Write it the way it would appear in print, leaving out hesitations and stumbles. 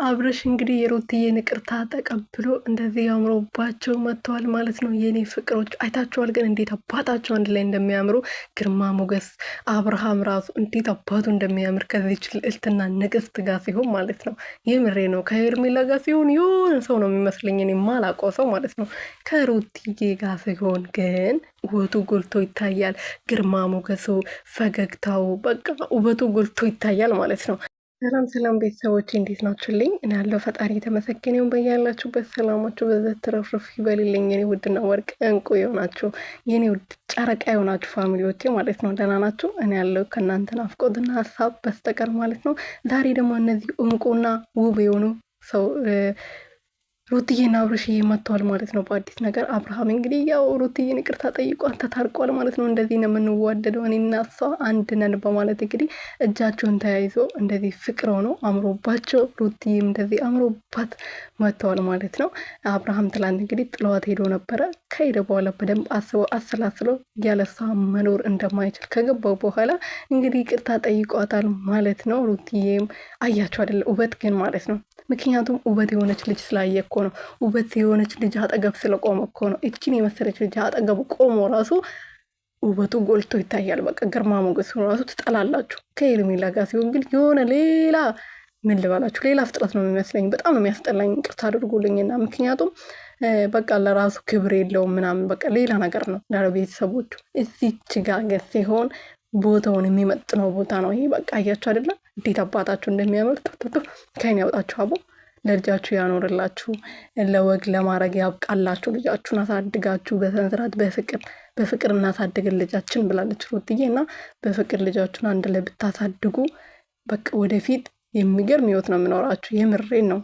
አብርሽ እንግዲህ የሩትዬን ይቅርታ ተቀብሎ እንደዚህ ያምሮባቸው መጥተዋል ማለት ነው። የኔ ፍቅሮች አይታችኋል ግን እንዴት አባታቸው አንድ ላይ እንደሚያምሩ ግርማ ሞገስ አብርሃም ራሱ እንዴት አባቱ እንደሚያምር ከዚች ልዕልትና ንግስት ጋር ሲሆን ማለት ነው። የምሬ ነው። ከሄርሜላ ጋር ሲሆን የሆነ ሰው ነው የሚመስለኝ እኔ የማላውቀው ሰው ማለት ነው። ከሩትዬ ጋር ሲሆን ግን ውበቱ ጎልቶ ይታያል። ግርማ ሞገሱ፣ ፈገግታው፣ በቃ ውበቱ ጎልቶ ይታያል ማለት ነው። ሰላም ሰላም ቤተሰቦች እንዴት ናችሁልኝ? እኔ ያለው ፈጣሪ የተመሰገነውን በያላችሁበት ሰላማችሁ በዘት ትረፍርፍ ይበልልኝ። የኔ ውድና ወርቅ እንቁ የሆናችሁ የኔ ውድ ጨረቃ የሆናችሁ ፋሚሊዎቼ ማለት ነው። ደህና ናችሁ? እኔ ያለው ከእናንተ ናፍቆትና ሀሳብ በስተቀር ማለት ነው። ዛሬ ደግሞ እነዚህ እንቁና ውብ የሆኑ ሰው ሩትዬና አብርሽዬ መጥተዋል ማለት ነው በአዲስ ነገር። አብርሃም እንግዲህ ያው ሩትዬን ይቅርታ ጠይቋል፣ ተታርቋል ማለት ነው። እንደዚህ ነው የምንዋደደው እኔና እሷ አንድ ነን በማለት እንግዲህ እጃቸውን ተያይዞ እንደዚህ ፍቅር ሆነው አምሮባቸው ሩትዬም እንደዚህ አምሮባት መጥተዋል ማለት ነው። አብርሃም ትላንት እንግዲህ ጥለዋት ሄዶ ነበረ። ከሄደ በኋላ በደንብ አስበው አሰላስሎ ያለ እሷ መኖር እንደማይችል ከገባው በኋላ እንግዲህ ይቅርታ ጠይቋታል ማለት ነው። ሩትዬም አያቸው አይደለ ውበት ግን ማለት ነው። ምክንያቱም ውበት የሆነች ልጅ ስላየ እኮ ነው። ውበት የሆነች ልጅ አጠገብ ስለቆመ እኮ ነው። እችን የመሰለች ልጅ አጠገብ ቆሞ ራሱ ውበቱ ጎልቶ ይታያል። በቃ ግርማ ሞገሱ ራሱ ትጠላላችሁ። ከሄርሜላ ጋር ሲሆን ግን የሆነ ሌላ ምን ልበላችሁ ሌላ ፍጥረት ነው የሚመስለኝ። በጣም ነው የሚያስጠላኝ። ይቅርታ አድርጉልኝና ምክንያቱም በቃ ለራሱ ክብር የለውም ምናምን በቃ ሌላ ነገር ነው ለቤተሰቦቹ። እዚች ጋር ግን ሲሆን ቦታውን የሚመጥነው ቦታ ነው ይሄ። በቃ አያችሁ አይደለም እንዴት አባታችሁ እንደሚያምር ከይን ያውጣችሁ። አቦ ለልጃችሁ ያኖርላችሁ፣ ለወግ ለማድረግ ያብቃላችሁ። ልጃችሁን አሳድጋችሁ በስነስርዓት በፍቅር እናሳድግን ልጃችን ብላለች ሩትዬ። እና በፍቅር ልጃችሁን አንድ ላይ ብታሳድጉ በቃ ወደፊት የሚገርም ህይወት ነው የምኖራችሁ። የምሬን ነው።